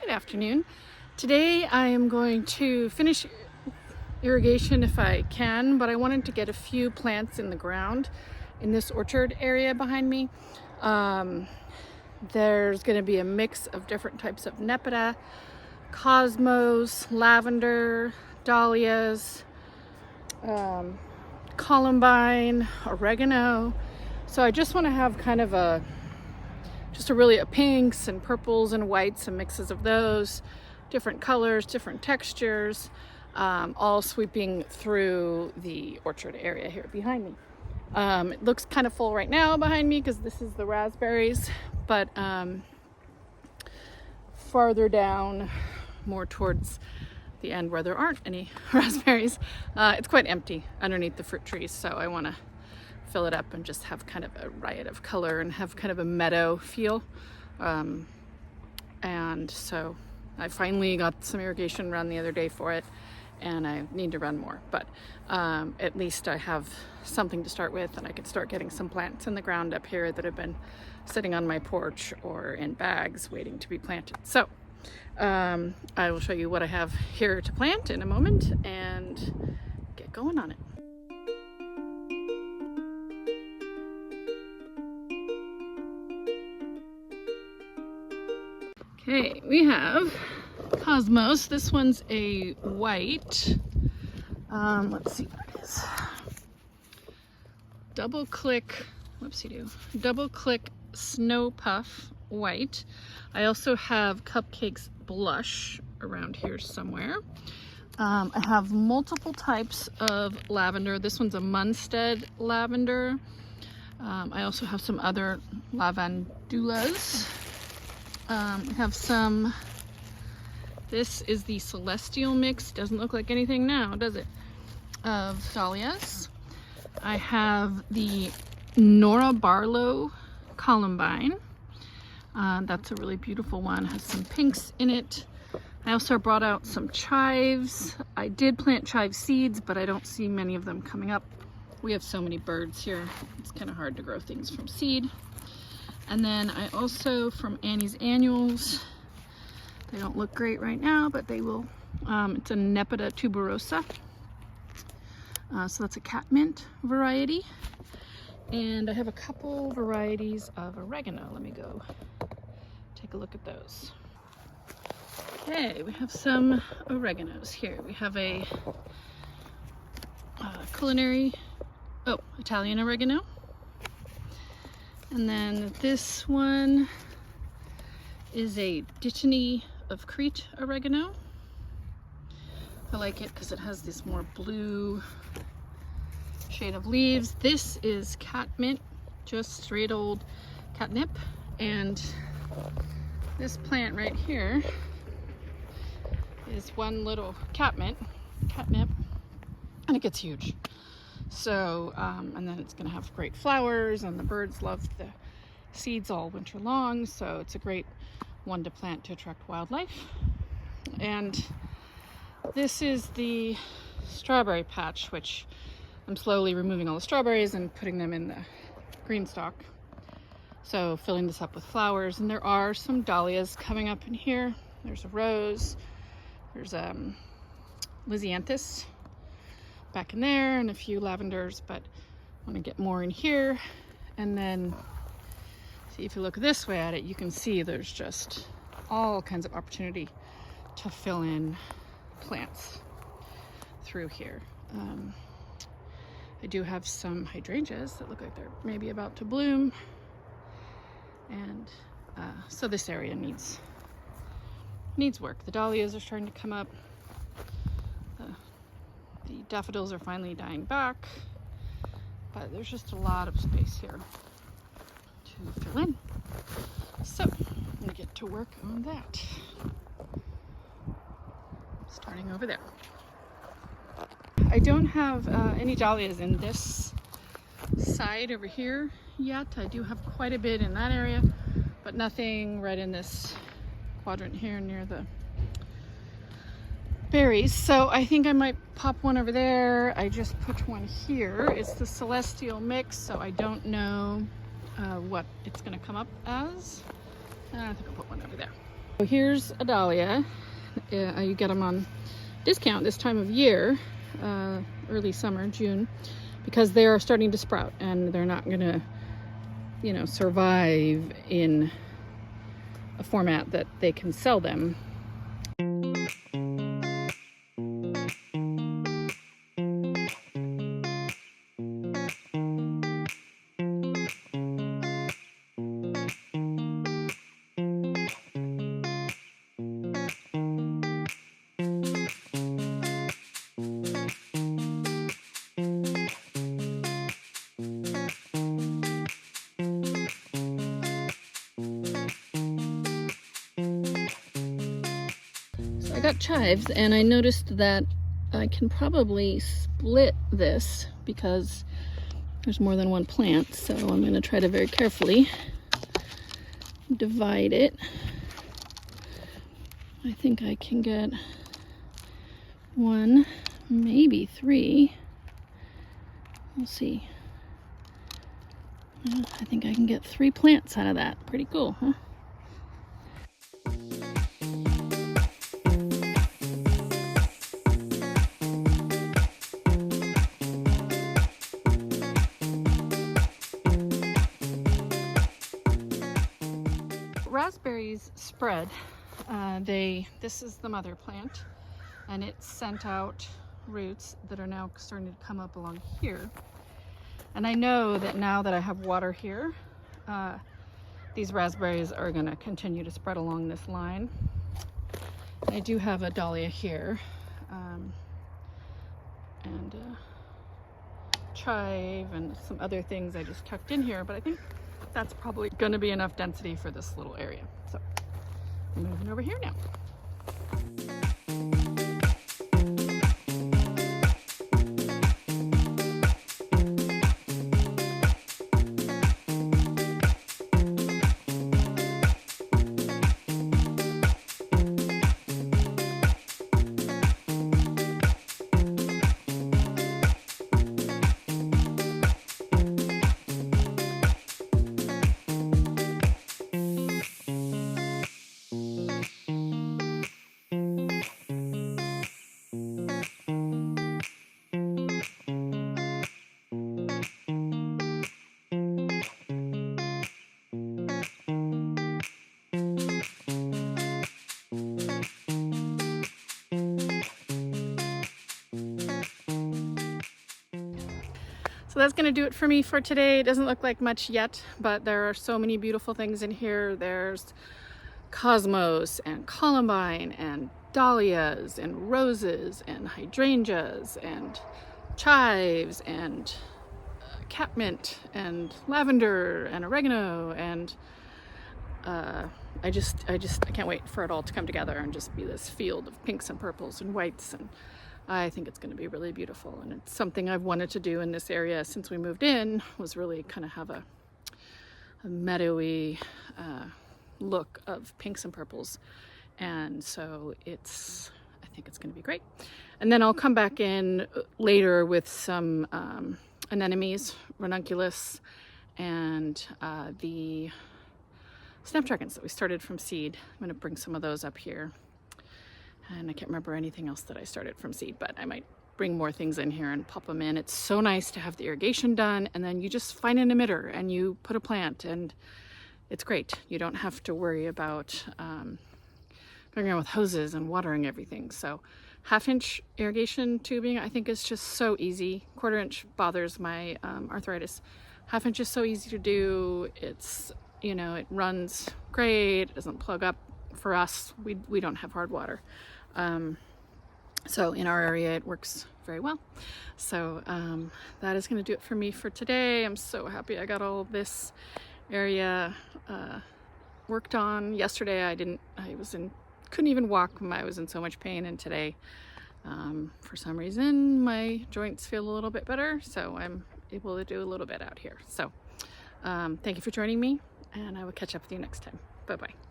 Good afternoon. Today I am going to finish irrigation if I can, but I wanted to get a few plants in the ground in this orchard area behind me. There's going to be a mix of different types of Nepeta, cosmos, lavender, dahlias, Columbine, oregano. So I just want to have kind of a really pinks and purples and whites and mixes of those, different colors, different textures, all sweeping through the orchard area here behind me. It looks kind of full right now behind me because this is the raspberries, but farther down, more towards the end where there aren't any raspberries, it's quite empty underneath the fruit trees. So I want to fill it up and just have kind of a riot of color and have kind of a meadow feel. And so I finally got some irrigation run the other day for it, and I need to run more, but at least I have something to start with, and I can start getting some plants in the ground up here that have been sitting on my porch or in bags waiting to be planted. So I will show you what I have here to plant in a moment and get going on it. Okay, we have Cosmos. This one's a white. Let's see what it is. Double click snow puff white. I also have Cupcakes blush around here somewhere. I have multiple types of lavender. This one's a Munstead lavender. I also have some other lavendulas. We have some, this is the Celestial mix, doesn't look like anything now, does it, of Dahlias. I have the Nora Barlow Columbine. That's a really beautiful one, has some pinks in it. I also brought out some chives. I did plant chive seeds, but I don't see many of them coming up. We have so many birds here, it's kind of hard to grow things from seed. And then I also, from Annie's Annuals, they don't look great right now, but they will. It's a Nepeta tuberosa. So that's a catmint variety. And I have a couple varieties of oregano. Let me go take a look at those. Okay, we have some oreganos here. We have a Italian oregano. And then this one is a Dittany of Crete oregano. I like it because it has this more blue shade of leaves. This is catmint, just straight old catnip. And this plant right here is one little catnip, and it gets huge. So, and then it's going to have great flowers, and the birds love the seeds all winter long. So it's a great one to plant to attract wildlife. And this is the strawberry patch, which I'm slowly removing all the strawberries and putting them in the green stalk. So filling this up with flowers. And there are some dahlias coming up in here. There's a rose. There's Lysianthus back in there, and a few lavenders, but I want to get more in here. And then see, if you look this way at it, you can see there's just all kinds of opportunity to fill in plants through here. I do have some hydrangeas that look like they're maybe about to bloom, and so this area needs work. The dahlias are starting to come up. The daffodils are finally dying back, but there's just a lot of space here to fill in. So I'm gonna get to work on that. Starting over there. I don't have any dahlias in this side over here yet. I do have quite a bit in that area, but nothing right in this quadrant here near the berries. So I think I might pop one over there. I just put one here. It's the Celestial mix, so I don't know what it's going to come up as. I think I'll put one over there. So here's a dahlia. You get them on discount this time of year, early summer, June, because they are starting to sprout and they're not gonna, you know, survive in a format that they can sell them. I got chives, and I noticed that I can probably split this because there's more than one plant, so I'm going to try to very carefully divide it. I think I can get 1, maybe 3. We'll see. I think I can get 3 plants out of that. Pretty cool, huh? Raspberries spread. This is the mother plant, and it sent out roots that are now starting to come up along here. And I know that now that I have water here, these raspberries are going to continue to spread along this line. I do have a dahlia here, and chive and some other things I just tucked in here, but I think that's probably going to be enough density for this little area. So I'm moving over here now. So that's going to do it for me for today. It doesn't look like much yet, but there are so many beautiful things in here. There's cosmos and Columbine and dahlias and roses and hydrangeas and chives and catmint and lavender and oregano, and I can't wait for it all to come together and just be this field of pinks and purples and whites, and I think it's going to be really beautiful. And it's something I've wanted to do in this area since we moved in, was really kind of have a meadowy look of pinks and purples. And so I think it's going to be great. And then I'll come back in later with some anemones, ranunculus, and the snapdragons that we started from seed. I'm going to bring some of those up here. And I can't remember anything else that I started from seed, but I might bring more things in here and pop them in. It's so nice to have the irrigation done, and then you just find an emitter and you put a plant, and it's great. You don't have to worry about going around with hoses and watering everything. So 1/2-inch irrigation tubing, I think, is just so easy. 1/4-inch bothers my arthritis. 1/2-inch is so easy to do. It's, you know, it runs great. It doesn't plug up. For us, we don't have hard water. So in our area, it works very well. So that is going to do it for me for today. I'm so happy I got all this area worked on. Yesterday, couldn't even walk. I was in so much pain, and today, for some reason, my joints feel a little bit better. So I'm able to do a little bit out here. So thank you for joining me, and I will catch up with you next time. Bye-bye.